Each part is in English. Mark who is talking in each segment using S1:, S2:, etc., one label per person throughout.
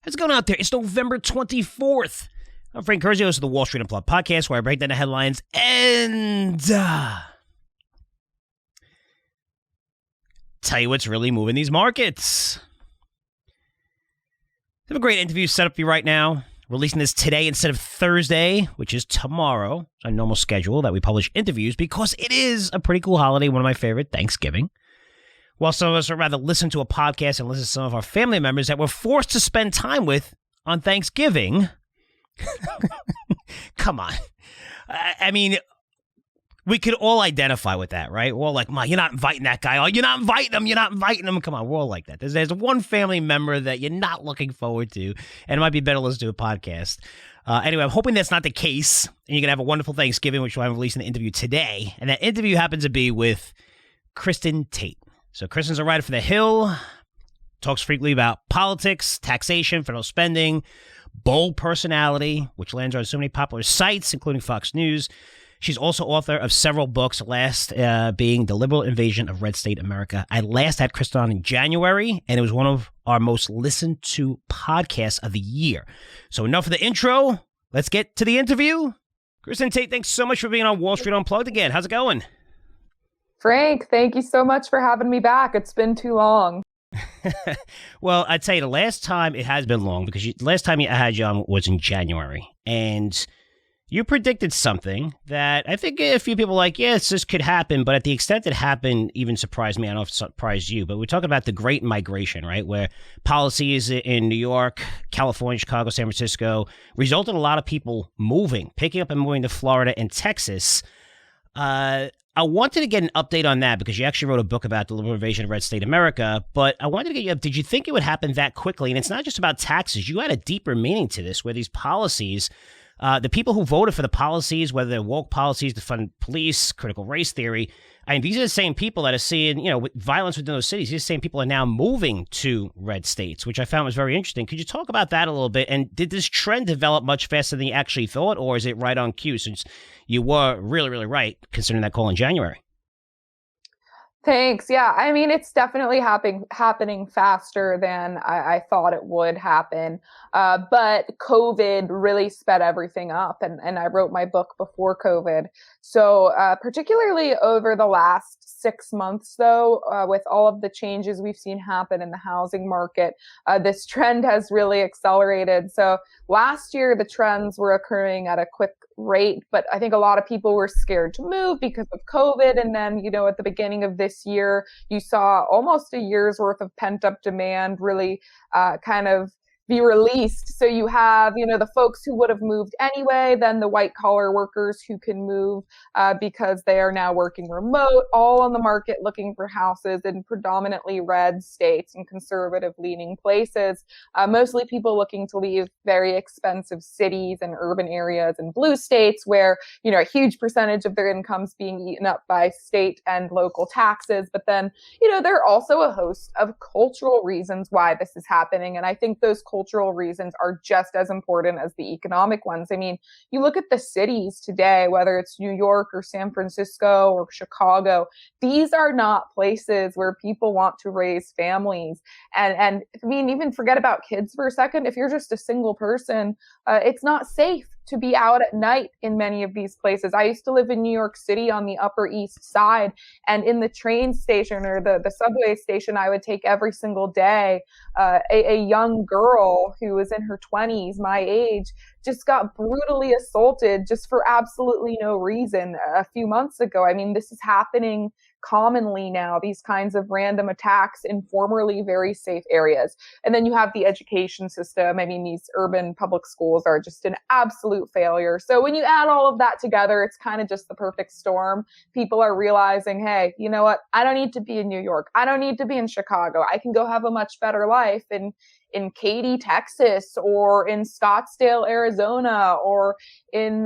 S1: How's it going out there? It's November 24th. I'm Frank Curzio, host of the Wall Street Unplugged podcast, where I break down the headlines and tell you what's really moving these markets. I have a great interview set up for you right now. Releasing this today instead of Thursday, which is tomorrow. It's our normal schedule that we publish interviews because it is a pretty cool holiday, one of my favorite, Thanksgiving. While some of us would rather listen to a podcast and listen to some of our family members that we're forced to spend time with on Thanksgiving. Come on. I mean, we could all identify with that, right? We're all like, you're not inviting that guy. Oh, you're not inviting him. You're not inviting him. Come on, we're all like that. There's one family member that you're not looking forward to, and it might be better to listen to a podcast. Anyway, I'm hoping that's not the case, and you're going to have a wonderful Thanksgiving, which I'm releasing the interview today. And that interview happens to be with Kristin Tate. So Kristin's a writer for The Hill, talks frequently about politics, taxation, federal spending, bold personality, which lands on so many popular sites, including Fox News. She's also author of several books, last being The Liberal Invasion of Red State America. I last had Kristin on in January, and it was one of our most listened to podcasts of the year. So enough of the intro. Let's get to the interview. Kristin Tate, thanks so much for being on Wall Street Unplugged again. How's it going?
S2: Frank, thank you so much for having me back. It's been too long.
S1: Well, I'd say the last time it has been long because the last time I had you on was in January. And you predicted something that I think a few people were like, yes, this could happen. But at the extent it happened even surprised me. I don't know if it surprised you. But we're talking about the Great Migration, right? Where policies in New York, California, Chicago, San Francisco resulted in a lot of people moving, picking up and moving to Florida and Texas. I wanted to get an update on that because you actually wrote a book about the liberal invasion of red state America, but I wanted to get you up. Did you think it would happen that quickly? And it's not just about taxes. You had a deeper meaning to this where these policies, the people who voted for the policies, whether they're woke policies to fund police, critical race theory, I mean, these are the same people that are seeing, violence within those cities. These are the same people are now moving to red states, which I found was very interesting. Could you talk about that a little bit? And did this trend develop much faster than you actually thought, or is it right on cue since you were really, really right considering that call in January?
S2: Thanks. Yeah, I mean, it's definitely happening faster than I thought it would happen. But COVID really sped everything up, and I wrote my book before COVID. So particularly over the last 6 months, though, with all of the changes we've seen happen in the housing market, this trend has really accelerated. So last year, the trends were occurring at a quick rate, but I think a lot of people were scared to move because of COVID. And then, at the beginning of this year, you saw almost a year's worth of pent-up demand really kind of be released. So you have, the folks who would have moved anyway, then the white collar workers who can move because they are now working remote, all on the market looking for houses in predominantly red states and conservative leaning places. Mostly people looking to leave very expensive cities and urban areas in blue states where, a huge percentage of their incomes being eaten up by state and local taxes. But then, there are also a host of cultural reasons why this is happening. And I think those cultural reasons are just as important as the economic ones. I mean, you look at the cities today, whether it's New York or San Francisco or Chicago, these are not places where people want to raise families. And I mean, even forget about kids for a second. If you're just a single person, it's not safe to be out at night in many of these places. I used to live in New York City on the Upper East Side, and in the train station or the subway station I would take every single day, a young girl who was in her 20s, my age, just got brutally assaulted just for absolutely no reason a few months ago. I mean, this is happening commonly now, these kinds of random attacks in formerly very safe areas. And then you have the education system. I mean, these urban public schools are just an absolute failure. So when you add all of that together, it's kind of just the perfect storm. People are realizing, hey, you know what? I don't need to be in New York. I don't need to be in Chicago. I can go have a much better life in Katy, Texas, or in Scottsdale, Arizona, or in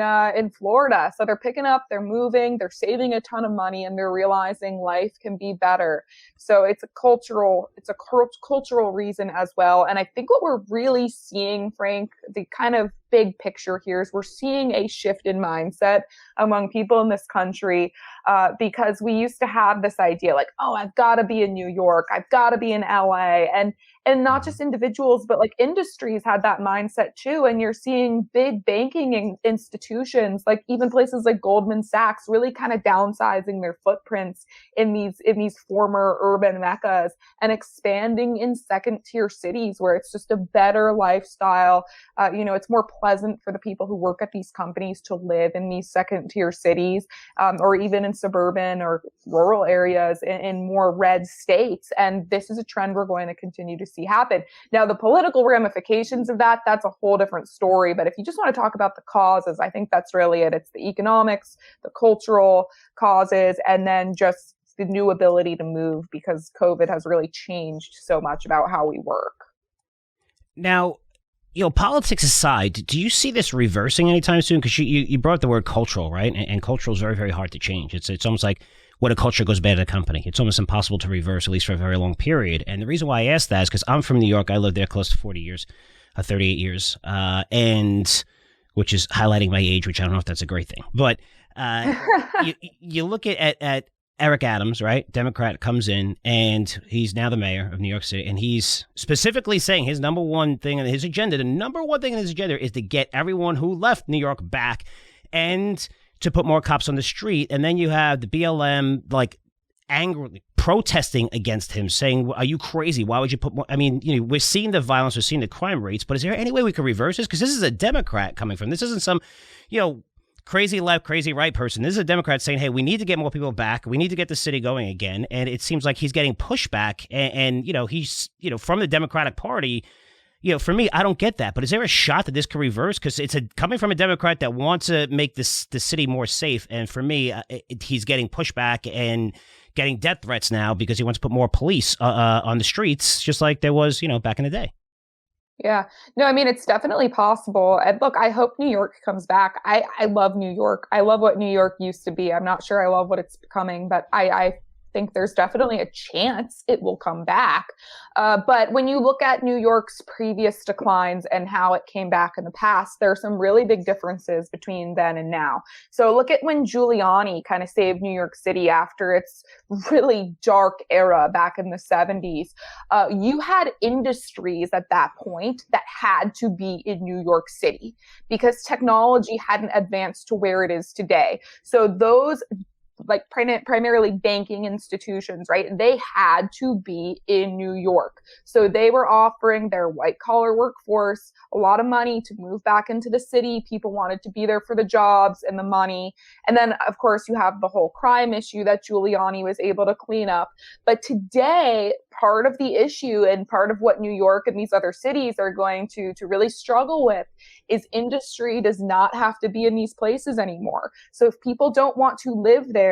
S2: Florida. So they're picking up, they're moving, they're saving a ton of money, and they're realizing life can be better. So it's a cultural reason as well. And I think what we're really seeing, Frank, the kind of big picture here is we're seeing a shift in mindset among people in this country, because we used to have this idea like, oh, I've got to be in New York, I've got to be in LA, and not just individuals, but like industries had that mindset too. And you're seeing big banking institutions, like even places like Goldman Sachs, really kind of downsizing their footprints in these former urban meccas and expanding in second tier cities where it's just a better lifestyle. It's more pleasant for the people who work at these companies to live in these second tier cities, or even in suburban or rural areas in more red states. And this is a trend we're going to continue to see happen. Now, the political ramifications of that's a whole different story. But if you just want to talk about the causes, I think that's really it. It's the economics, the cultural causes, and then just the new ability to move, because COVID has really changed so much about how we work.
S1: Now, politics aside, do you see this reversing anytime soon? Because you brought up the word cultural, right? And cultural is very, very hard to change. It's almost like when a culture goes bad at a company. It's almost impossible to reverse, at least for a very long period. And the reason why I ask that is because I'm from New York. I lived there close to 40 years, 38 years, and which is highlighting my age, which I don't know if that's a great thing. But you look at Eric Adams, right? Democrat, comes in, and he's now the mayor of New York City, and he's specifically saying his number one thing on his agenda, the number one thing on his agenda is to get everyone who left New York back and to put more cops on the street. And then you have the BLM like angrily protesting against him, saying, are you crazy? Why would you put more? I mean, we're seeing the violence, we're seeing the crime rates, but is there any way we could reverse this? Because this is a Democrat coming from, this isn't some, crazy left, crazy right person. This is a Democrat saying, hey, we need to get more people back. We need to get the city going again. And it seems like he's getting pushback. And he's, from the Democratic Party. For me, I don't get that. But is there a shot that this could reverse? Because it's coming from a Democrat that wants to make the city more safe. And for me, he's getting pushback and getting death threats now because he wants to put more police on the streets, just like there was, back in the day.
S2: Yeah, no, I mean, it's definitely possible. And look, I hope New York comes back. I love New York. I love what New York used to be. I'm not sure I love what it's becoming, but I think there's definitely a chance it will come back. But when you look at New York's previous declines and how it came back in the past, there are some really big differences between then and now. So look at when Giuliani kind of saved New York City after its really dark era back in the 70s. You had industries at that point that had to be in New York City because technology hadn't advanced to where it is today. So those like primarily banking institutions, right? They had to be in New York. So they were offering their white collar workforce a lot of money to move back into the city. People wanted to be there for the jobs and the money. And then, of course, you have the whole crime issue that Giuliani was able to clean up. But today, part of the issue and part of what New York and these other cities are going to really struggle with is industry does not have to be in these places anymore. So if people don't want to live there,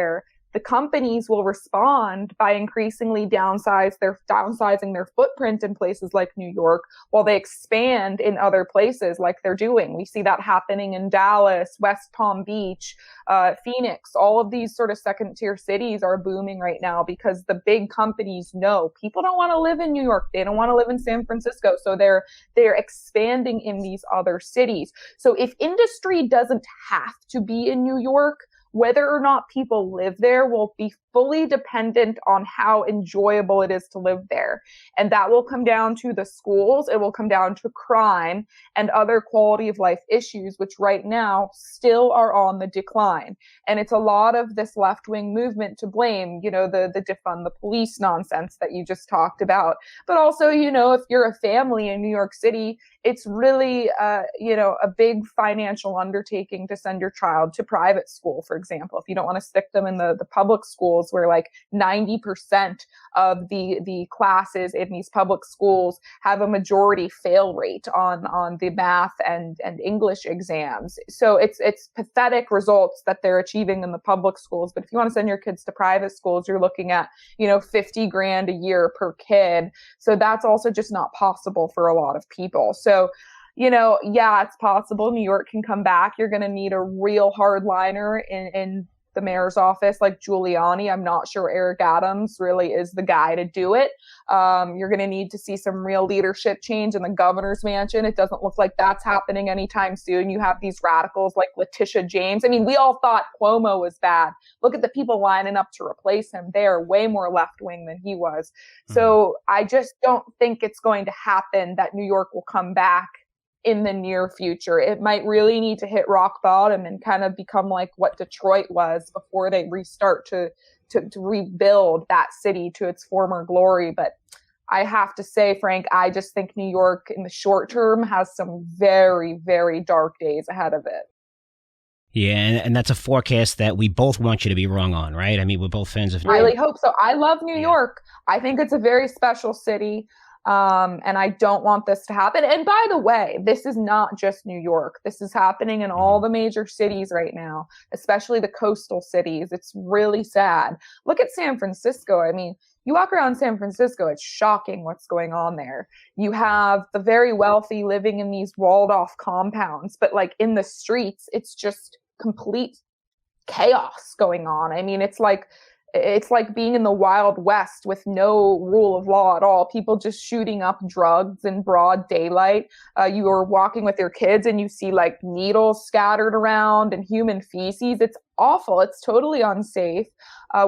S2: the companies will respond by increasingly downsizing their footprint in places like New York while they expand in other places like they're doing. We see that happening in Dallas, West Palm Beach, Phoenix. All of these sort of second tier cities are booming right now because the big companies know people don't want to live in New York. They don't want to live in San Francisco. So they're expanding in these other cities. So if industry doesn't have to be in New York, whether or not people live there will be fully dependent on how enjoyable it is to live there. And that will come down to the schools. It will come down to crime and other quality of life issues, which right now still are on the decline. And it's a lot of this left-wing movement to blame, the defund the police nonsense that you just talked about. But also, if you're a family in New York City, it's really, a big financial undertaking to send your child to private school, for example. If you don't want to stick them in the public schools where like 90% of the classes in these public schools have a majority fail rate on the math and English exams. So it's pathetic results that they're achieving in the public schools. But if you want to send your kids to private schools, you're looking at, $50,000 a year per kid. So that's also just not possible for a lot of people. So, it's possible New York can come back. You're going to need a real hardliner in the mayor's office like Giuliani. I'm not sure Eric Adams really is the guy to do it. You're going to need to see some real leadership change in the governor's mansion. It doesn't look like that's happening anytime soon. You have these radicals like Letitia James. I mean, we all thought Cuomo was bad. Look at the people lining up to replace him. They are way more left-wing than he was. So I just don't think it's going to happen that New York will come back in the near future. It might really need to hit rock bottom and kind of become like what Detroit was before they restart to rebuild that city to its former glory. But I have to say, Frank, I just think New York in the short term has some very, very dark days ahead of it.
S1: Yeah, and that's a forecast that we both want you to be wrong on, right? I mean, we're both fans of New York.
S2: I really hope so. I love New York. I think it's a very special city. And I don't want this to happen. And by the way, this is not just New York. This is happening in all the major cities right now, especially the coastal cities. It's really sad. Look at San Francisco. I mean, you walk around San Francisco, it's shocking what's going on there. You have the very wealthy living in these walled off compounds, but like in the streets, it's just complete chaos going on. I mean, it's like being in the Wild West with no rule of law at all. People just shooting up drugs in broad daylight. You are walking with your kids and you see like needles scattered around and human feces. It's awful. It's totally unsafe.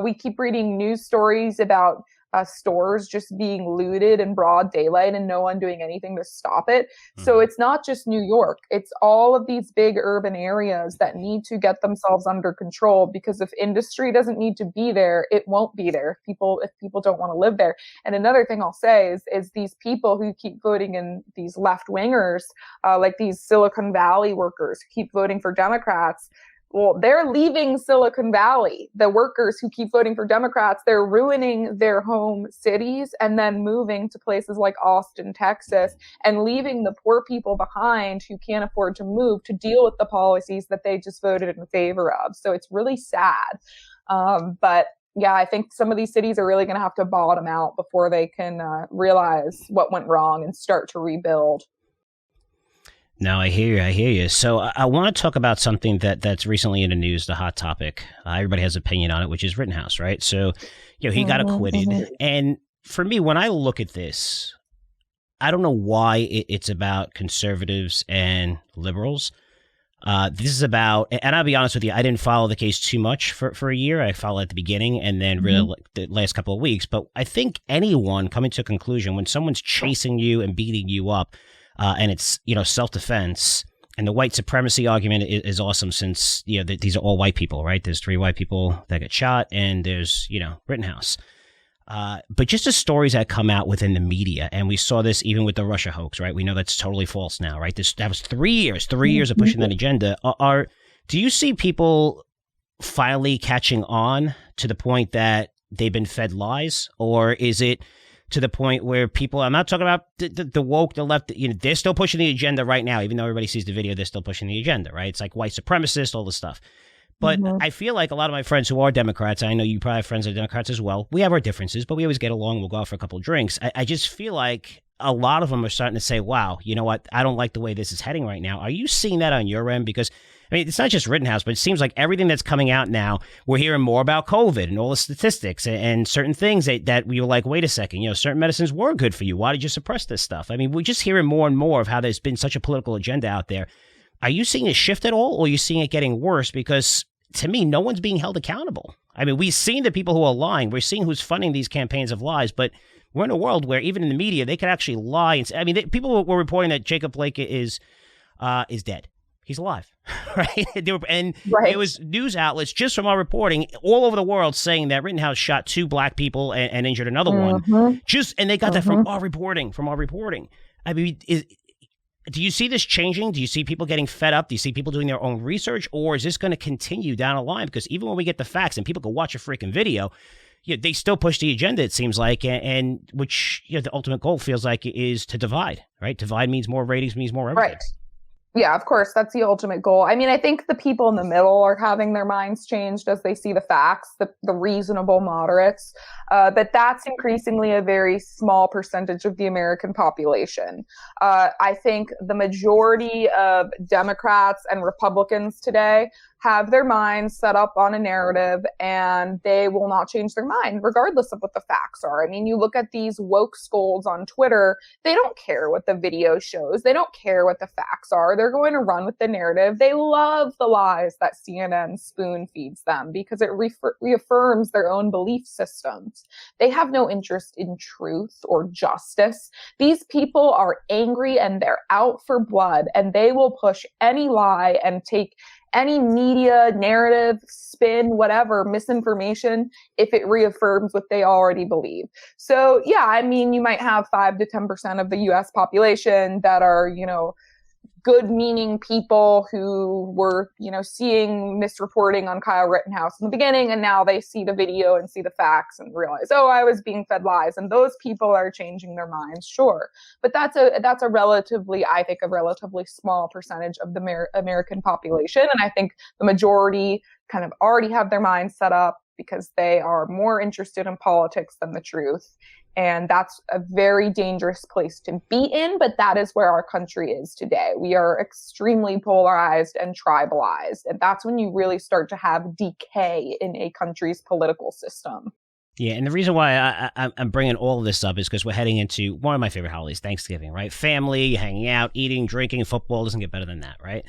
S2: We keep reading news stories about stores just being looted in broad daylight and no one doing anything to stop it. So it's not just New York. It's all of these big urban areas that need to get themselves under control, because if industry doesn't need to be there, it won't be there if people don't want to live there. And another thing I'll say is these people who keep voting in, these left wingers, like these Silicon Valley workers who keep voting for Democrats, well, they're leaving Silicon Valley. The workers who keep voting for Democrats, they're ruining their home cities and then moving to places like Austin, Texas, and leaving the poor people behind who can't afford to move to deal with the policies that they just voted in favor of. So it's really sad. But yeah, I think some of these cities are really going to have to bottom out before they can realize what went wrong and start to rebuild.
S1: No, I hear you. So I want to talk about something that's recently in the news, the hot topic. Everybody has an opinion on it, which is Rittenhouse, right? So, he got acquitted. And for me, when I look at this, I don't know why it's about conservatives and liberals. This is about, and I'll be honest with you, I didn't follow the case too much for a year. I followed at the beginning and then really the last couple of weeks. But I think anyone coming to a conclusion when someone's chasing you and beating you up, and it's, self-defense, and the white supremacy argument is awesome since, these are all white people, right? There's 3 white people that get shot and there's, Rittenhouse. But just the stories that come out within the media, and we saw this even with the Russia hoax, right? We know that's totally false now, right? That was 3 years of pushing that agenda. Do you see people finally catching on to the point that they've been fed lies, or is it to the point where people, I'm not talking about the woke, the left, they're still pushing the agenda right now. Even though everybody sees the video, they're still pushing the agenda, right? It's like white supremacists, all this stuff. But I feel like a lot of my friends who are Democrats, I know you probably have friends that are Democrats as well. We have our differences, but we always get along. We'll go out for a couple of drinks. I just feel like a lot of them are starting to say, wow, you know what? I don't like the way this is heading right now. Are you seeing that on your end? Because it's not just Rittenhouse, but it seems like everything that's coming out now, we're hearing more about COVID and all the statistics and certain things that we were like, wait a second, certain medicines were good for you. Why did you suppress this stuff? I mean, we're just hearing more and more of how there's been such a political agenda out there. Are you seeing a shift at all, or are you seeing it getting worse? Because to me, no one's being held accountable. I mean, we've seen the people who are lying. We're seeing who's funding these campaigns of lies, but we're in a world where even in the media, they could actually lie. And people were reporting that Jacob Blake is dead. He's alive, right? It was news outlets just from our reporting all over the world saying that Rittenhouse shot 2 black people and injured another one. And they got that from our reporting. I mean, do you see this changing? Do you see people getting fed up? Do you see people doing their own research? Or is this going to continue down the line? Because even when we get the facts and people can watch a freaking video, they still push the agenda, it seems like, and which the ultimate goal feels like is to divide, right? Divide means more ratings, means more everything.
S2: Right. Yeah, of course, that's the ultimate goal. I mean, I think the people in the middle are having their minds changed as they see the facts, the reasonable moderates, but that's increasingly a very small percentage of the American population. I think the majority of Democrats and Republicans today have their minds set up on a narrative, and they will not change their mind regardless of what the facts are. I mean, you look at these woke scolds on Twitter, they don't care what the video shows. They don't care what the facts are. They're going to run with the narrative. They love the lies that CNN spoon feeds them because it reaffirms their own belief systems. They have no interest in truth or justice. These people are angry and they're out for blood, and they will push any lie and take any media narrative, spin, whatever, misinformation, if it reaffirms what they already believe. So, yeah, I mean, you might have 5 to 10% of the US population that are, good meaning people who were, seeing misreporting on Kyle Rittenhouse in the beginning, and now they see the video and see the facts and realize, oh, I was being fed lies. And those people are changing their minds, sure. But that's a relatively small percentage of the American population. And I think the majority kind of already have their minds set up because they are more interested in politics than the truth. And that's a very dangerous place to be in, but that is where our country is today. We are extremely polarized and tribalized, and that's when you really start to have decay in a country's political system.
S1: Yeah, and the reason why I'm bringing all of this up is because we're heading into one of my favorite holidays, Thanksgiving, right? Family, hanging out, eating, drinking, football doesn't get better than that, right?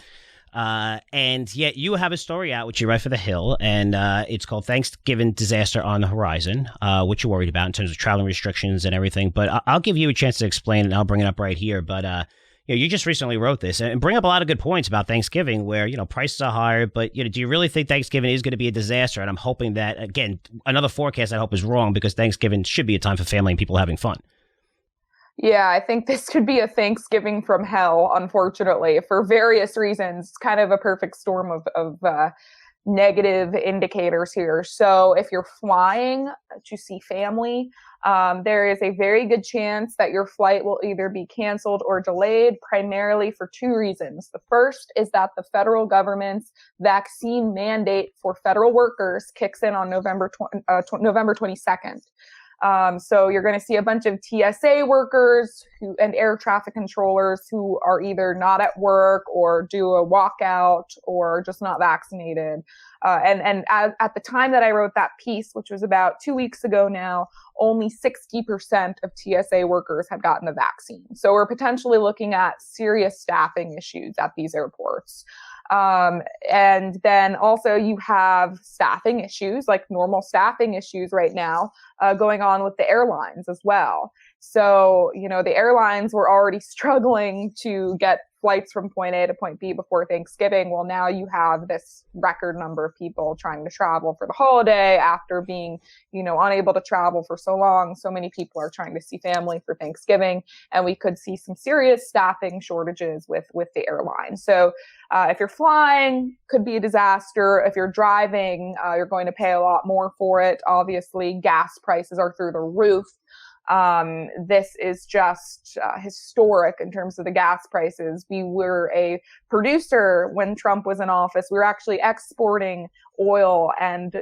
S1: And yet you have a story out, which you write for The Hill, and it's called Thanksgiving Disaster on the Horizon, which you're worried about in terms of traveling restrictions and everything. But I'll give you a chance to explain, and I'll bring it up right here. But you just recently wrote this and bring up a lot of good points about Thanksgiving where, prices are higher. But, do you really think Thanksgiving is going to be a disaster? And I'm hoping that, again, another forecast I hope is wrong, because Thanksgiving should be a time for family and people having fun.
S2: Yeah, I think this could be a Thanksgiving from hell, unfortunately, for various reasons. It's kind of a perfect storm of negative indicators here. So if you're flying to see family, there is a very good chance that your flight will either be canceled or delayed, primarily for 2 reasons. The first is that the federal government's vaccine mandate for federal workers kicks in on November 22nd. So you're going to see a bunch of TSA workers and air traffic controllers who are either not at work or do a walkout or just not vaccinated. And at the time that I wrote that piece, which was about 2 weeks ago now, only 60% of TSA workers had gotten the vaccine. So we're potentially looking at serious staffing issues at these airports. And then also you have staffing issues, like normal staffing issues right now, going on with the airlines as well. So, the airlines were already struggling to get flights from point A to point B before Thanksgiving. Well, now you have this record number of people trying to travel for the holiday after being, unable to travel for so long. So many people are trying to see family for Thanksgiving, and we could see some serious staffing shortages with the airline. So if you're flying, could be a disaster. If you're driving, you're going to pay a lot more for it. Obviously, gas prices are through the roof. This is just historic in terms of the gas prices. We were a producer when Trump was in office. We were actually exporting oil, and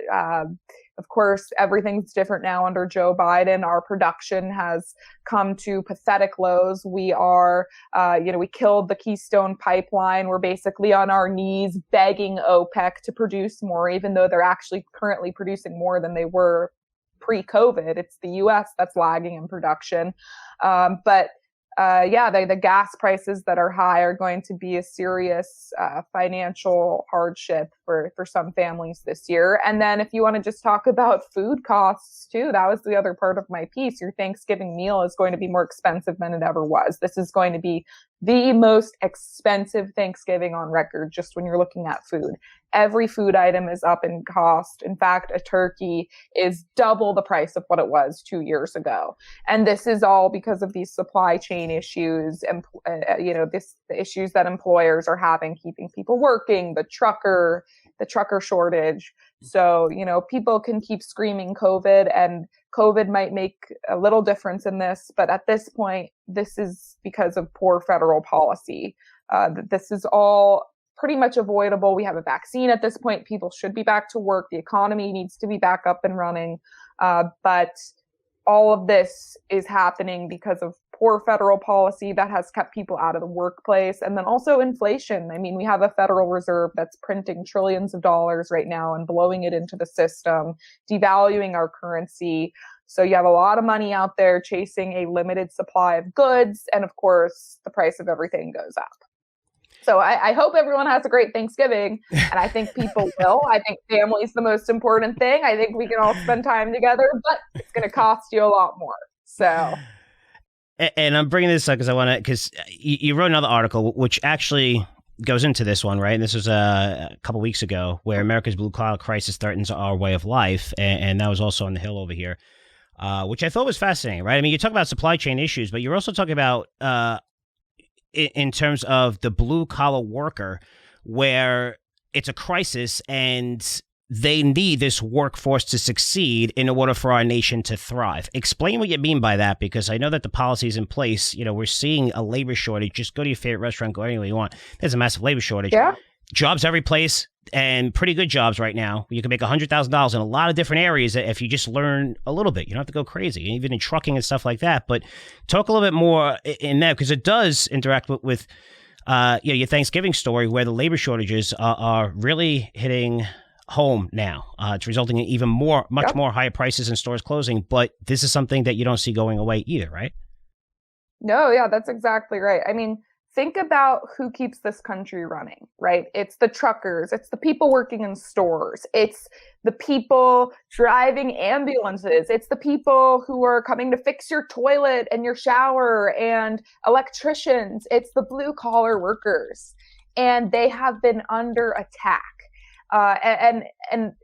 S2: of course, everything's different now under Joe Biden. Our production has come to pathetic lows. We are, we killed the Keystone Pipeline. We're basically on our knees begging OPEC to produce more, even though they're actually currently producing more than they were pre-COVID. It's the U.S. that's lagging in production. The gas prices that are high are going to be a serious financial hardship for some families this year. And then if you want to just talk about food costs too, that was the other part of my piece. Your Thanksgiving meal is going to be more expensive than it ever was. This is going to be the most expensive Thanksgiving on record, just when you're looking at food. Every food item is up in cost. In fact, a turkey is double the price of what it was 2 years ago. And this is all because of these supply chain issues and, the issues that employers are having, keeping people working, the trucker shortage. So, people can keep screaming COVID, and COVID might make a little difference in this. But at this point, this is because of poor federal policy. This is all pretty much avoidable. We have a vaccine at this point. People should be back to work. The economy needs to be back up and running. But all of this is happening because of poor federal policy that has kept people out of the workplace. And then also inflation. I mean, we have a Federal Reserve that's printing trillions of dollars right now and blowing it into the system, devaluing our currency. So you have a lot of money out there chasing a limited supply of goods. And of course, the price of everything goes up. So I hope everyone has a great Thanksgiving, and I think people will. I think family is the most important thing. I think we can all spend time together, but it's going to cost you a lot more. So,
S1: and I'm bringing this up because you wrote another article which actually goes into this one, right? And this was a couple weeks ago, where America's blue collar crisis threatens our way of life, and that was also on the Hill over here, which I thought was fascinating, right? I mean, you talk about supply chain issues, but you're also talking about in terms of the blue collar worker, where it's a crisis and they need this workforce to succeed in order for our nation to thrive. Explain what you mean by that, because I know that the policies in place, we're seeing a labor shortage. Just go to your favorite restaurant, go anywhere you want. There's a massive labor shortage.
S2: Yeah.
S1: Jobs every place, and pretty good jobs right now. You can make $100,000 in a lot of different areas if you just learn a little bit. You don't have to go crazy, even in trucking and stuff like that. But talk a little bit more in that, because it does interact with your Thanksgiving story, where the labor shortages are really hitting home now. It's resulting in even much more higher prices and stores closing. But this is something that you don't see going away either, right?
S2: No, yeah, that's exactly right. I mean, think about who keeps this country running, right? It's the truckers, it's the people working in stores, it's the people driving ambulances, it's the people who are coming to fix your toilet and your shower, and electricians, it's the blue collar workers. And they have been under attack. And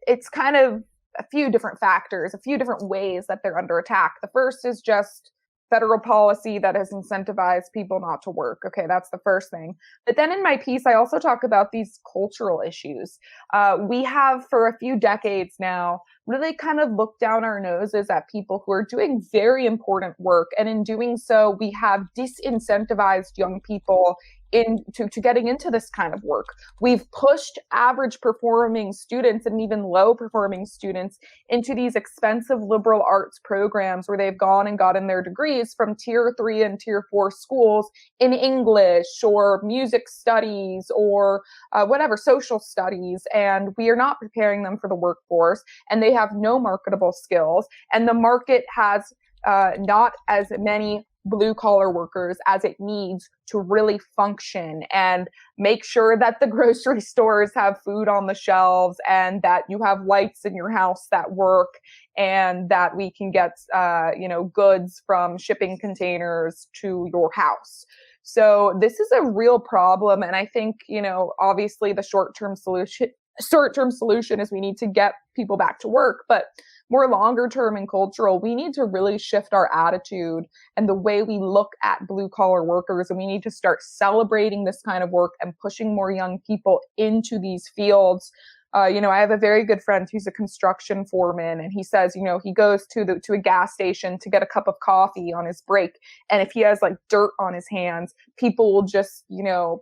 S2: it's kind of a few different factors, a few different ways that they're under attack. The first is just federal policy that has incentivized people not to work. Okay, that's the first thing. But then in my piece, I also talk about these cultural issues. We have, for a few decades now, really kind of looked down our noses at people who are doing very important work. And in doing so, we have disincentivized young people into getting into this kind of work. We've pushed average performing students and even low performing students into these expensive liberal arts programs where they've gone and gotten their degrees from tier 3 and tier 4 schools in English or music studies or whatever, social studies. And we are not preparing them for the workforce, and they have no marketable skills. And the market has not as many blue collar workers as it needs to really function and make sure that the grocery stores have food on the shelves, and that you have lights in your house that work, and that we can get goods from shipping containers to your house. So this is a real problem. And I think, obviously the short-term solution is we need to get people back to work, but more longer term and cultural, we need to really shift our attitude and the way we look at blue collar workers. And we need to start celebrating this kind of work and pushing more young people into these fields. I have a very good friend who's a construction foreman, and he says, he goes to a gas station to get a cup of coffee on his break. And if he has like dirt on his hands, people will just,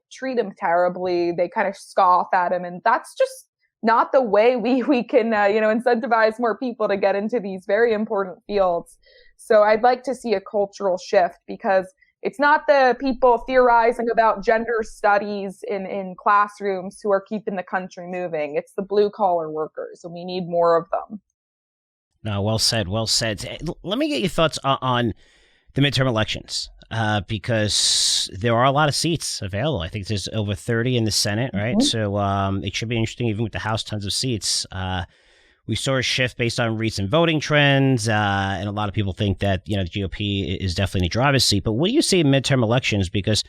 S2: treat him terribly. They kind of scoff at him. And that's just not the way we can, incentivize more people to get into these very important fields. So I'd like to see a cultural shift, because it's not the people theorizing about gender studies in classrooms who are keeping the country moving. It's the blue collar workers, and we need more of them.
S1: No, well said, well said. Let me get your thoughts on the midterm elections, because there are a lot of seats available. I think there's over 30 in the Senate, right? Mm-hmm. So it should be interesting, even with the House, tons of seats. We saw a shift based on recent voting trends, and a lot of people think that, the GOP is definitely in the driver's seat. But what do you see in midterm elections? Because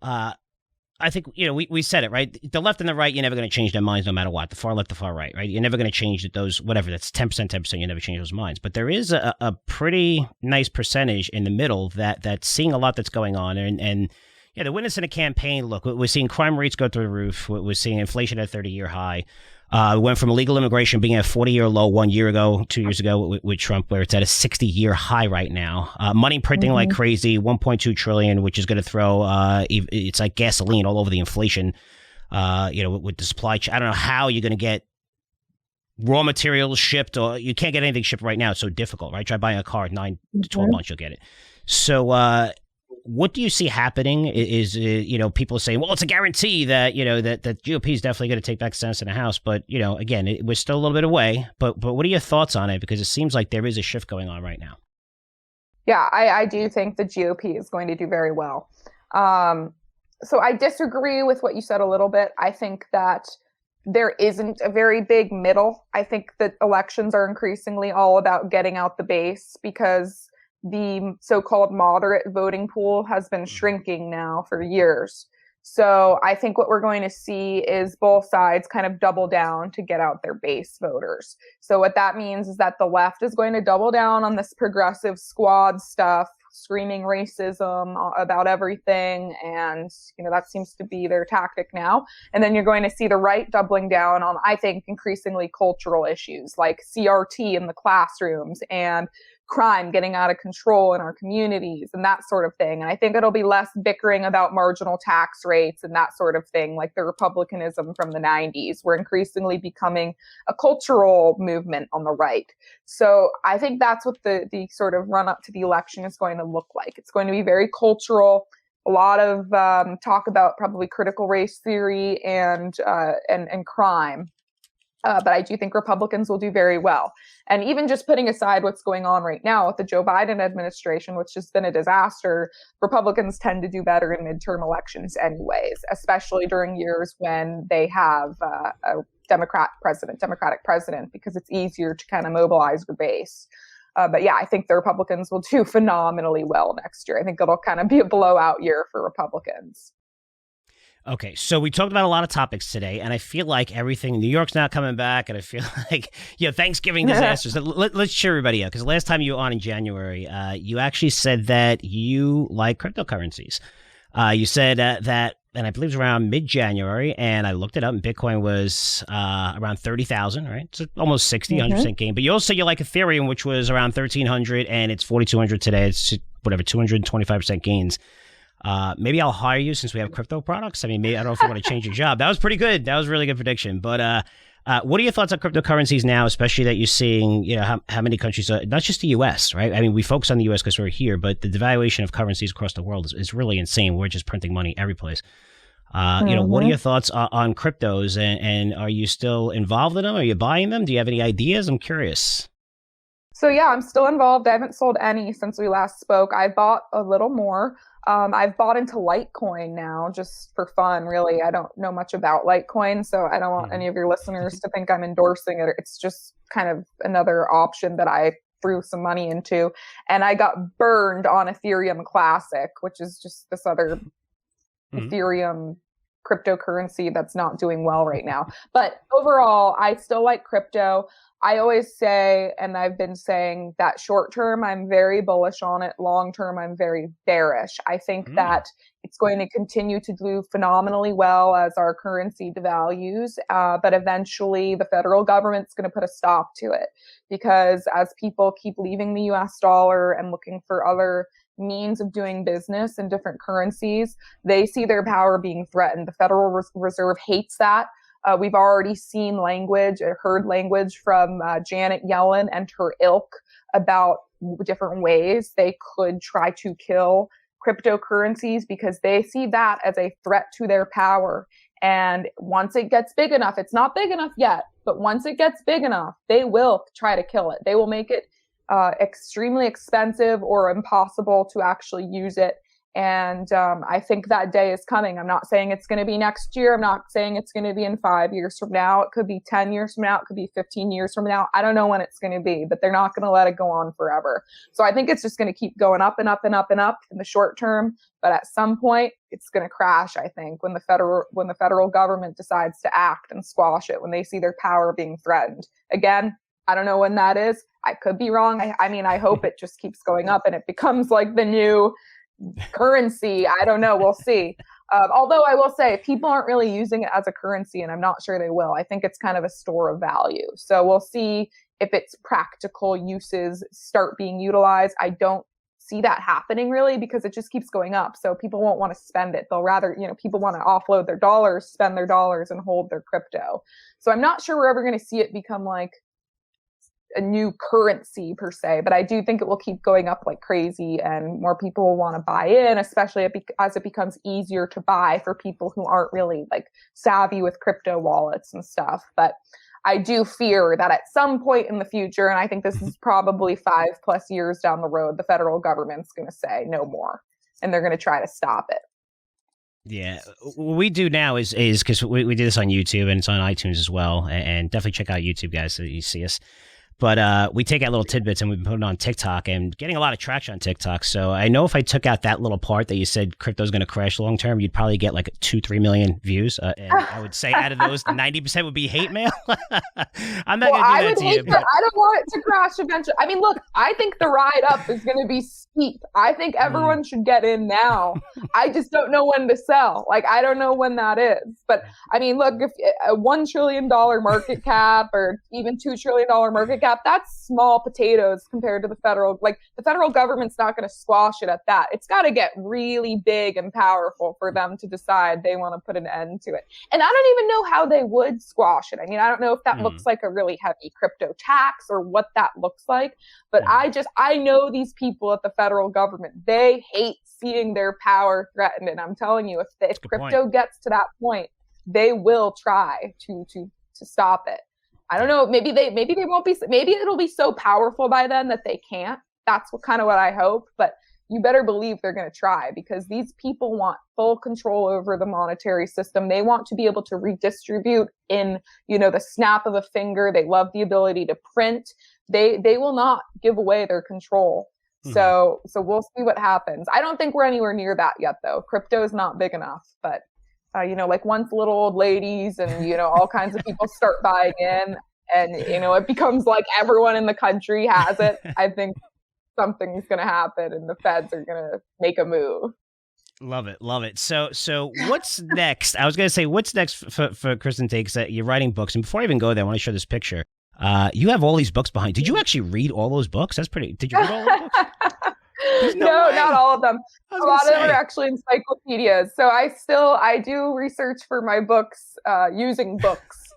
S1: I think, we said it, right? The left and the right, you're never going to change their minds no matter what. The far left, the far right, right? You're never going to change those, whatever, that's 10%, you never change those minds. But there is a pretty nice percentage in the middle that's seeing a lot that's going on. And they're witnessing a campaign. Look, we're seeing crime rates go through the roof. We're seeing inflation at a 30-year high. We went from illegal immigration being at a 40-year low 1 year ago, 2 years ago with Trump, where it's at a 60-year high right now. Money printing like crazy, 1.2 trillion, which is going to throw, it's like gasoline all over the inflation, with the supply chain. I don't know how you're going to get raw materials shipped, or you can't get anything shipped right now. It's so difficult, right? Try buying a car, 9 to 12 months, you'll get it. So what do you see happening? Is people saying, well, it's a guarantee that that GOP is definitely going to take back Senate and the House, but again, we're still a little bit away. But what are your thoughts on it? Because it seems like there is a shift going on right now.
S2: Yeah, I do think the GOP is going to do very well. So I disagree with what you said a little bit. I think that there isn't a very big middle. I think that elections are increasingly all about getting out the base, because the so-called moderate voting pool has been shrinking now for years. So I think what we're going to see is both sides kind of double down to get out their base voters. So what that means is that the left is going to double down on this progressive squad stuff, screaming racism about everything. And, that seems to be their tactic now. And then you're going to see the right doubling down on, I think, increasingly cultural issues like CRT in the classrooms and crime getting out of control in our communities and that sort of thing. And I think it'll be less bickering about marginal tax rates and that sort of thing, like the republicanism from the 90s. We're increasingly becoming a cultural movement on the right. So I think that's what the sort of run up to the election is going to look like. It's going to be very cultural. A lot of talk about probably critical race theory and crime. But I do think Republicans will do very well. And even just putting aside what's going on right now with the Joe Biden administration, which has been a disaster, Republicans tend to do better in midterm elections anyways, especially during years when they have a Democratic president, because it's easier to kind of mobilize your base. But yeah, I think the Republicans will do phenomenally well next year. I think it'll kind of be a blowout year for Republicans.
S1: Okay, so we talked about a lot of topics today, and I feel like everything, New York's not coming back, and I feel like, Thanksgiving disasters. Let's cheer everybody up, because last time you were on in January, you actually said that you like cryptocurrencies. You said that, and I believe it was around mid-January, and I looked it up, and Bitcoin was around 30,000, right? So almost 60, 100% gain. But you also said you like Ethereum, which was around 1,300, and it's 4,200 today. It's whatever, 225% gains. Maybe I'll hire you since we have crypto products. I mean, maybe I don't know if you want to change your job. That was pretty good. That was a really good prediction. But what are your thoughts on cryptocurrencies now, especially that you're seeing, how many countries, not just the U.S., right? I mean, we focus on the U.S. because we're here, but the devaluation of currencies across the world is really insane. We're just printing money every place. What are your thoughts on cryptos, and are you still involved in them? Are you buying them? Do you have any ideas? I'm curious.
S2: So yeah, I'm still involved. I haven't sold any since we last spoke. I bought a little more. I've bought into Litecoin now just for fun, really. I don't know much about Litecoin, so I don't want any of your listeners to think I'm endorsing it. It's just kind of another option that I threw some money into. And I got burned on Ethereum Classic, which is just this other Ethereum cryptocurrency that's not doing well right now. But overall, I still like crypto. I always say, and I've been saying, that short term, I'm very bullish on it. Long term, I'm very bearish. I think that it's going to continue to do phenomenally well as our currency devalues. But eventually, the federal government's going to put a stop to it, because as people keep leaving the US dollar and looking for other means of doing business in different currencies, they see their power being threatened. The Federal Reserve hates that. We've already seen language, heard language from Janet Yellen and her ilk about different ways they could try to kill cryptocurrencies, because they see that as a threat to their power. And once it gets big enough, it's not big enough yet, but once it gets big enough, they will try to kill it. They will make it extremely expensive or impossible to actually use it. And I think that day is coming. I'm not saying it's going to be next year. I'm not saying it's going to be in 5 years from now. It could be 10 years from now. It could be 15 years from now. I don't know when it's going to be, but they're not going to let it go on forever. So I think it's just going to keep going up and up and up and up in the short term. But at some point, it's going to crash, I think, when the federal government decides to act and squash it, when they see their power being threatened. Again, I don't know when that is. I could be wrong. I mean, I hope it just keeps going up and it becomes like the new currency. I don't know. We'll see. Although I will say, people aren't really using it as a currency, and I'm not sure they will. I think it's kind of a store of value. So we'll see if its practical uses start being utilized. I don't see that happening really, because it just keeps going up. So people won't want to spend it. They'll rather, people want to offload their dollars, spend their dollars, and hold their crypto. So I'm not sure we're ever going to see it become like a new currency per se, but I do think it will keep going up like crazy, and more people will want to buy in, especially as it becomes easier to buy for people who aren't really like savvy with crypto wallets and stuff. But I do fear that at some point in the future, and I think this is probably 5+ years down the road, the federal government's going to say no more, and they're going to try to stop it.
S1: Yeah, what we do now is because we do this on YouTube and it's on iTunes as well, and definitely check out YouTube, guys, so you see us. But we take out little tidbits and we put it on TikTok, and getting a lot of traction on TikTok. So I know if I took out that little part that you said crypto's going to crash long term, you'd probably get like 2-3 million views. And I would say out of those, 90% would be hate mail. I'm not going to do that to you.
S2: I don't want it to crash eventually. I mean, look, I think the ride up is going to be steep. I think everyone should get in now. I just don't know when to sell. Like, I don't know when that is. But I mean, look, if a $1 trillion market cap or even $2 trillion market cap, that's small potatoes compared to the federal. Like, the federal government's not going to squash it at that. It's got to get really big and powerful for them to decide they want to put an end to it. And I don't even know how they would squash it. I mean, I don't know if that looks like a really heavy crypto tax or what that looks like. But I know these people at the federal government, they hate seeing their power threatened. And I'm telling you, if crypto gets to that point, they will try to stop it. I don't know. Maybe they won't be. Maybe it'll be so powerful by then that they can't. That's what I hope. But you better believe they're going to try, because these people want full control over the monetary system. They want to be able to redistribute in, the snap of a finger. They love the ability to print. They will not give away their control. So we'll see what happens. I don't think we're anywhere near that yet, though. Crypto is not big enough, but. Like once little old ladies and, all kinds of people start buying in and, it becomes like everyone in the country has it, I think something's going to happen and the feds are going to make a move.
S1: Love it. Love it. So what's next? I was going to say, what's next for Kristin Tate? Because you're writing books. And before I even go there, I want to show this picture. You have all these books behind. Did you actually read all those books? Did you read all those books?
S2: No, not all of them. A lot of them are actually encyclopedias. So I do research for my books using books.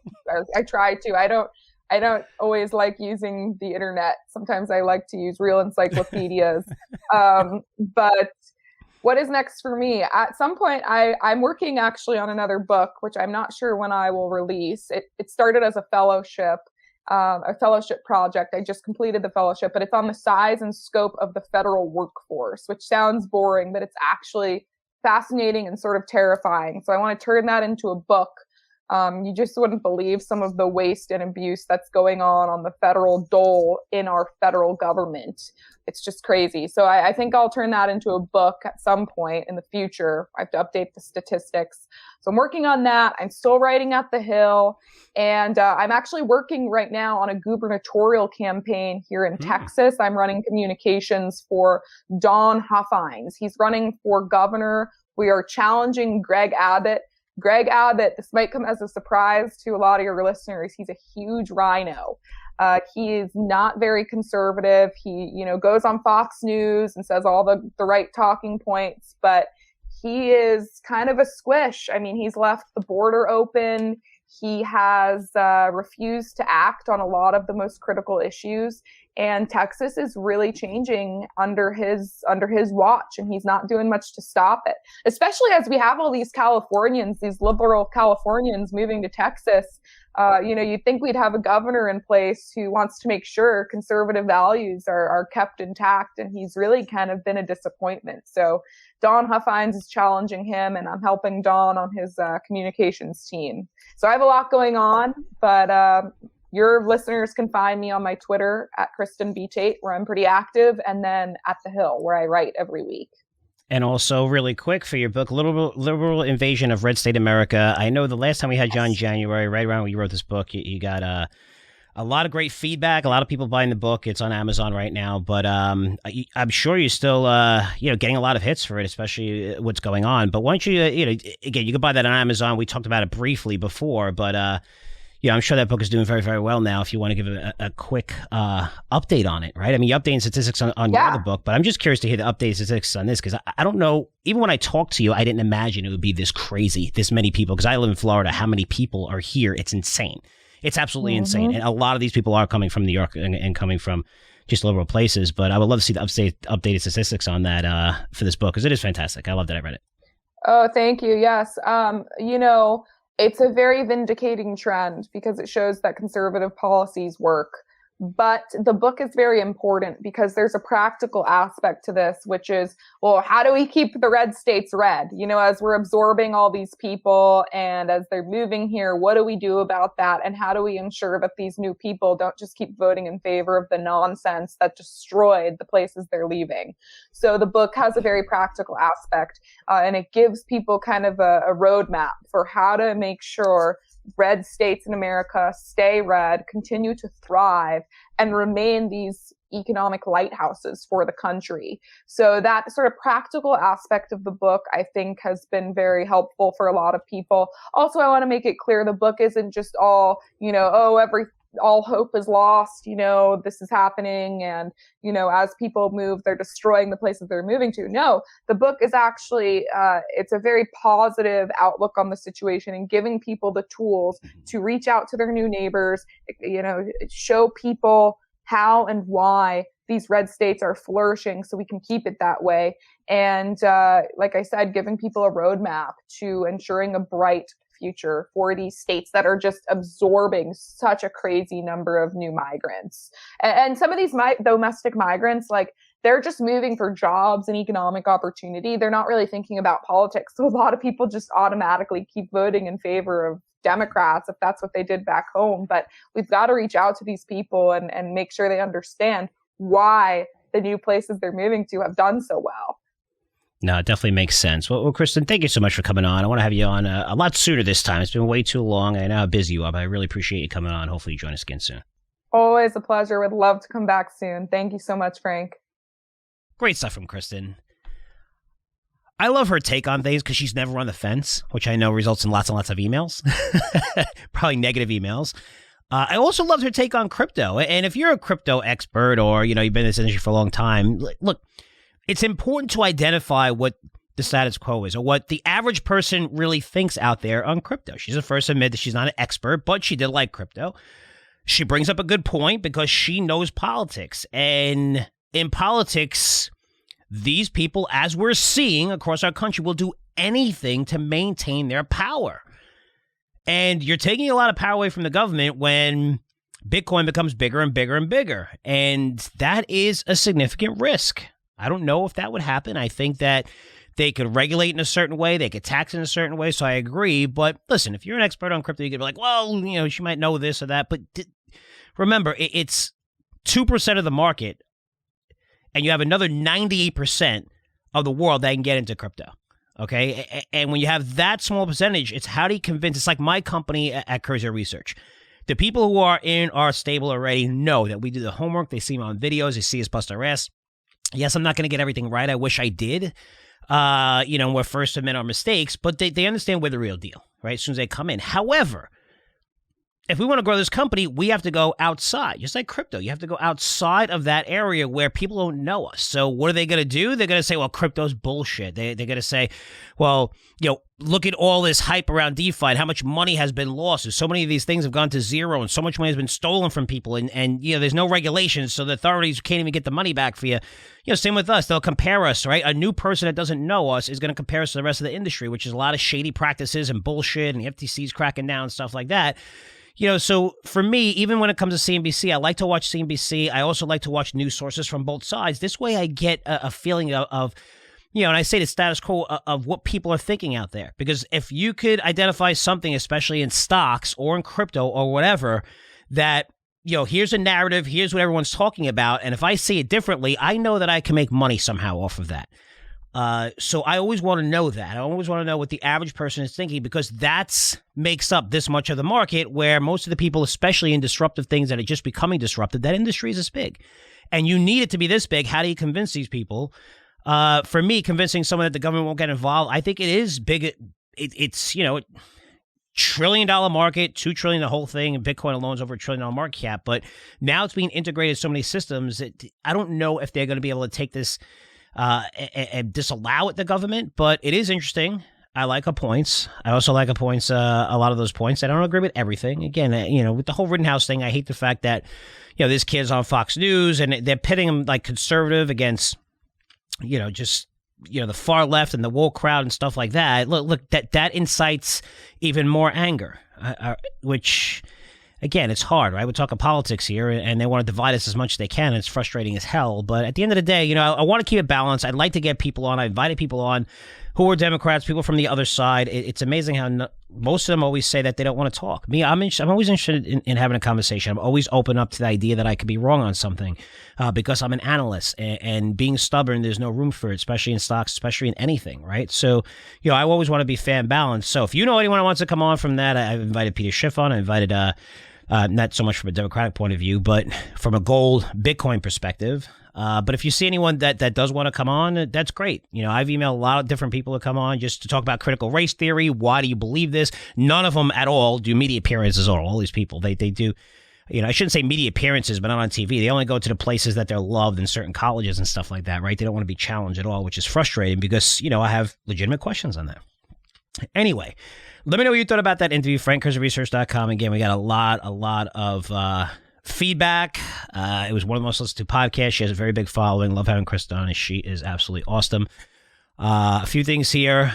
S2: I try to. I don't always like using the internet. Sometimes I like to use real encyclopedias. But what is next for me? At some point, I'm working actually on another book, which I'm not sure when I will release. It started as a fellowship project. I just completed the fellowship, but it's on the size and scope of the federal workforce, which sounds boring, but it's actually fascinating and sort of terrifying. So I want to turn that into a book. You just wouldn't believe some of the waste and abuse that's going on the federal dole in our federal government. It's just crazy. So I think I'll turn that into a book at some point in the future. I have to update the statistics. So I'm working on that. I'm still writing at the Hill. And I'm actually working right now on a gubernatorial campaign here in Texas. I'm running communications for Don Huffines. He's running for governor. We are challenging Greg Abbott. Greg Abbott, this might come as a surprise to a lot of your listeners. He's a huge rhino. He is not very conservative. He, goes on Fox News and says all the right talking points, but he is kind of a squish. I mean, he's left the border open. He has refused to act on a lot of the most critical issues. And Texas is really changing under his watch, and he's not doing much to stop it, especially as we have all these Californians, these liberal Californians moving to Texas. You'd think we'd have a governor in place who wants to make sure conservative values are kept intact, and he's really kind of been a disappointment. So Don Huffines is challenging him, and I'm helping Don on his communications team. So I have a lot going on, but your listeners can find me on my Twitter at Kristin B. Tate, where I'm pretty active, and then at the Hill, where I write every week.
S1: And also, really quick, for your book, Liberal Invasion of Red State America, I know the last time we had you in January, right around when you wrote this book, you got a lot of great feedback, a lot of people buying the book. It's on Amazon right now, but I'm sure you're still getting a lot of hits for it, especially what's going on. But why don't you, again, you can buy that on Amazon. We talked about it briefly before, but I'm sure that book is doing very, very well now. If you want to give a quick update on it, right? I mean, you're updating statistics on your other book, but I'm just curious to hear the updated statistics on this, because I don't know. Even when I talked to you, I didn't imagine it would be this crazy, this many people, because I live in Florida. How many people are here? It's insane. It's absolutely insane. And a lot of these people are coming from New York and coming from just liberal places. But I would love to see the updated statistics on that for this book, because it is fantastic. I love that I read it.
S2: Oh, thank you. Yes. You know, it's a very vindicating trend because it shows that conservative policies work. But the book is very important because there's a practical aspect to this, which is, well, how do we keep the red states red? You know, as we're absorbing all these people and as they're moving here, what do we do about that? And how do we ensure that these new people don't just keep voting in favor of the nonsense that destroyed the places they're leaving? So the book has a very practical aspect, and it gives people kind of a roadmap for how to make sure red states in America stay red, continue to thrive, and remain these economic lighthouses for the country. So that sort of practical aspect of the book, I think, has been very helpful for a lot of people. Also, I want to make it clear the book isn't just all, you know, all hope is lost, you know, this is happening. And, you know, as people move, they're destroying the places they're moving to. No, the book is actually, it's a very positive outlook on the situation and giving people the tools to reach out to their new neighbors, you know, show people how and why these red states are flourishing so we can keep it that way. And like I said, giving people a roadmap to ensuring a bright future for these states that are just absorbing such a crazy number of new migrants. And some of these domestic migrants, like, they're just moving for jobs and economic opportunity. They're not really thinking about politics. So a lot of people just automatically keep voting in favor of Democrats if that's what they did back home. But we've got to reach out to these people and make sure they understand why the new places they're moving to have done so well.
S1: No, it definitely makes sense. Well, Kristin, thank you so much for coming on. I want to have you on a lot sooner this time. It's been way too long. I know how busy you are, but I really appreciate you coming on. Hopefully you join us again soon.
S2: Always a pleasure. Would love to come back soon. Thank you so much, Frank.
S1: Great stuff from Kristin. I love her take on things because she's never on the fence, which I know results in lots and lots of emails, probably negative emails. I also loved her take on crypto. And if you're a crypto expert or, you know, you've been in this industry for a long time, look, it's important to identify what the status quo is or what the average person really thinks out there on crypto. She's the first to admit that she's not an expert, but she did like crypto. She brings up a good point because she knows politics. And in politics, these people, as we're seeing across our country, will do anything to maintain their power. And you're taking a lot of power away from the government when Bitcoin becomes bigger and bigger and bigger. And that is a significant risk. I don't know if that would happen. I think that they could regulate in a certain way. They could tax in a certain way. So I agree. But listen, if you're an expert on crypto, you could be like, well, you know, she might know this or that. But remember, it's 2% of the market. And you have another 98% of the world that can get into crypto. Okay. And when you have that small percentage, it's how do you convince? It's like my company at Curzio Research. The people who are in our stable already know that we do the homework. They see me on videos. They see us bust our ass. Yes, I'm not going to get everything right. I wish I did. You know, we're first to admit our mistakes, but they understand we're the real deal, right? As soon as they come in. However, if we want to grow this company, we have to go outside, just like crypto. You have to go outside of that area where people don't know us. So what are they going to do? They're going to say, well, crypto's bullshit. They're going to say, well, you know, look at all this hype around DeFi and how much money has been lost. And so many of these things have gone to zero and so much money has been stolen from people. And you know, there's no regulations. So the authorities can't even get the money back for you. You know, same with us. They'll compare us, right? A new person that doesn't know us is going to compare us to the rest of the industry, which is a lot of shady practices and bullshit, and the FTC's cracking down and stuff like that. You know, so for me, even when it comes to CNBC, I like to watch CNBC. I also like to watch news sources from both sides. This way I get a feeling of, you know, and I say the status quo of what people are thinking out there. Because if you could identify something, especially in stocks or in crypto or whatever, that, you know, here's a narrative, here's what everyone's talking about. And if I see it differently, I know that I can make money somehow off of that. So I always want to know that. I always want to know what the average person is thinking, because that's makes up this much of the market, where most of the people, especially in disruptive things that are just becoming disruptive, that industry is this big. And you need it to be this big. How do you convince these people? For me, convincing someone that the government won't get involved, I think it is big. It's, you know, $1 trillion market, $2 trillion, the whole thing, and Bitcoin alone is over $1 trillion market cap. But now it's being integrated in so many systems that I don't know if they're going to be able to take this and disallow it, the government, but it is interesting. I like her points. I also like her points, a lot of those points. I don't agree with everything. Again, with the whole Rittenhouse thing, I hate the fact that, this kid's on Fox News and they're pitting him like conservative against, just, the far left and the woke crowd and stuff like that. Look, that incites even more anger, which, again, it's hard, right? We're talking politics here, and they want to divide us as much as they can. And it's frustrating as hell. But at the end of the day, I want to keep it balanced. I'd like to get people on. I invited people on who are Democrats, people from the other side. It's amazing how most of them always say that they don't want to talk. Me, I'm always interested in having a conversation. I'm always open up to the idea that I could be wrong on something because I'm an analyst. And being stubborn, there's no room for it, especially in stocks, especially in anything, right? So, I always want to be fan balanced. So if you know anyone who wants to come on from that, I've invited Peter Schiff on. I invited not so much from a Democratic point of view, but from a gold Bitcoin perspective. But if you see anyone that does want to come on, that's great. I've emailed a lot of different people to come on just to talk about critical race theory. Why do you believe this? None of them at all do media appearances at all these people. They do, I shouldn't say media appearances, but not on TV. They only go to the places that they're loved in certain colleges and stuff like that, right? They don't want to be challenged at all, which is frustrating because, I have legitimate questions on that. Anyway, let me know what you thought about that interview, frankcurzioresearch.com. Again, we got a lot of feedback. It was one of the most listened to podcasts. She has a very big following. Love having Kristin on, and she is absolutely awesome. A few things here.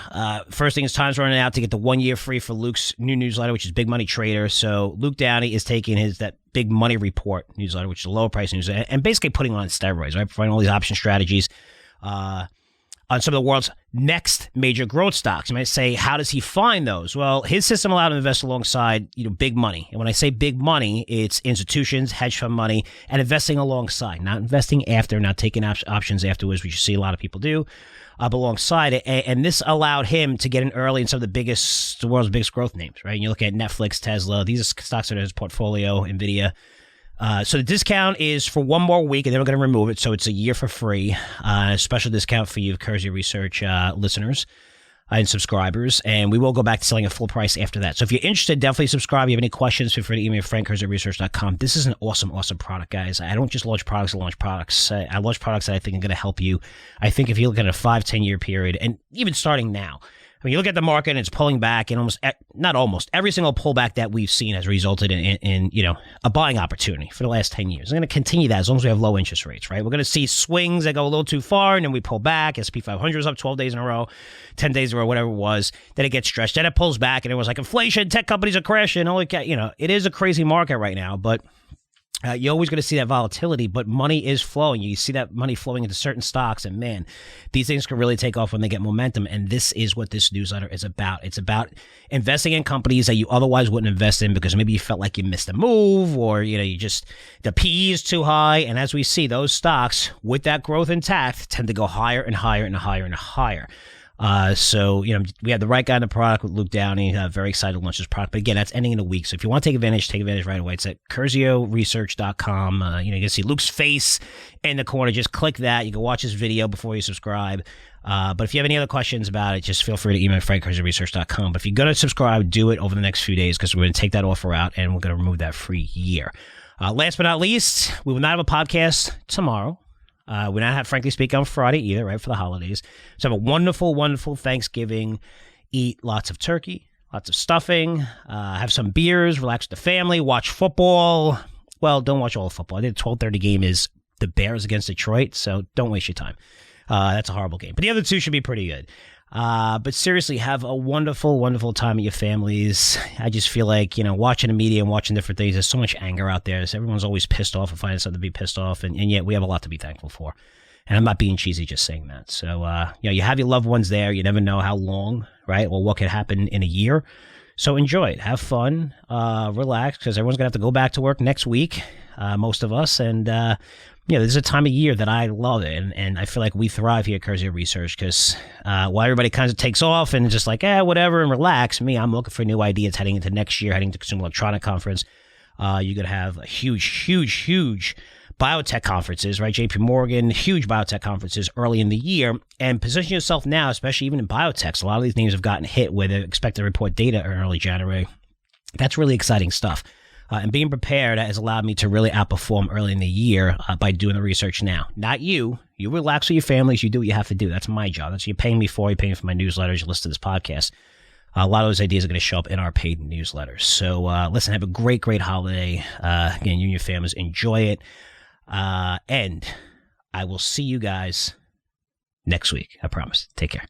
S1: First thing is time's running out to get the 1 year free for Luke's new newsletter, which is Big Money Trader. So Luke Downey is taking that Big Money Report newsletter, which is a lower price newsletter, and basically putting it on steroids, right? Providing all these option strategies on some of the world's next major growth stocks. You might say, how does he find those? Well, his system allowed him to invest alongside, big money. And when I say big money, it's institutions, hedge fund money, and investing alongside, not investing after, not taking options afterwards, which you see a lot of people do, but alongside it. And this allowed him to get in early in some of the world's biggest growth names, right? And you look at Netflix, Tesla, these are stocks that are in his portfolio, NVIDIA. So the discount is for one more week, and then we're going to remove it, so it's a year for free. A special discount for you, Curzio Research listeners and subscribers, and we will go back to selling at full price after that. So if you're interested, definitely subscribe. If you have any questions, feel free to email frankcurzioresearch.com. This is an awesome product, guys. I don't just launch products to launch products. I launch products that I think are going to help you. I think if you look at a 5-10 year period, and even starting now, you look at the market and it's pulling back, and every single pullback that we've seen has resulted in a buying opportunity for the last 10 years. We're going to continue that as long as we have low interest rates, right? We're going to see swings that go a little too far, and then we pull back. S&P 500 is up 12 days in a row, 10 days in a row, whatever it was. Then it gets stretched. Then it pulls back, and it was like inflation, tech companies are crashing. It is a crazy market right now, but you're always going to see that volatility, but money is flowing. You see that money flowing into certain stocks, and man, these things can really take off when they get momentum, and this is what this newsletter is about. It's about investing in companies that you otherwise wouldn't invest in because maybe you felt like you missed a move, or the PE is too high, and as we see, those stocks with that growth intact tend to go higher and higher and higher and higher. So we have the right guy in the product with Luke Downey. Very excited to launch this product. But again, that's ending in a week. So if you want to take advantage right away. It's at curzioresearch.com. You can see Luke's face in the corner. Just click that. You can watch this video before you subscribe. But if you have any other questions about it, just feel free to email frankcurzioresearch.com. But if you're going to subscribe, do it over the next few days because we're going to take that offer out and we're going to remove that free year. Last but not least, we will not have a podcast tomorrow. We not have Frankly Speak on Friday either, right, for the holidays. So have a wonderful, wonderful Thanksgiving. Eat lots of turkey, lots of stuffing, have some beers, relax with the family, watch football. Well, don't watch all the football. I think the 12:30 game is the Bears against Detroit, so don't waste your time. That's a horrible game. But the other two should be pretty good. But seriously, have a wonderful, wonderful time with your families. I just feel like, watching the media and watching different things, there's so much anger out there. So everyone's always pissed off and finding something to be pissed off. And yet we have a lot to be thankful for. And I'm not being cheesy just saying that. So, you have your loved ones there. You never know how long, right? Or what could happen in a year. So enjoy it. Have fun. Relax, because everyone's going to have to go back to work next week, most of us. And, this is a time of year that I love it, and I feel like we thrive here at Curzio Research because while everybody kind of takes off and just like, whatever, and relax, I'm looking for new ideas heading into next year, heading to Consumer Electronic Conference. You're going to have a huge biotech conferences, right? JP Morgan, huge biotech conferences early in the year, and position yourself now, especially even in biotechs. A lot of these names have gotten hit where they expect to report data in early January. That's really exciting stuff. And being prepared has allowed me to really outperform early in the year by doing the research now. Not you. You relax with your families. You do what you have to do. That's my job. That's what you're paying me for. You're paying for my newsletters. You listen to this podcast. A lot of those ideas are going to show up in our paid newsletters. So listen, have a great, great holiday. Again, you and your families, enjoy it. And I will see you guys next week. I promise. Take care.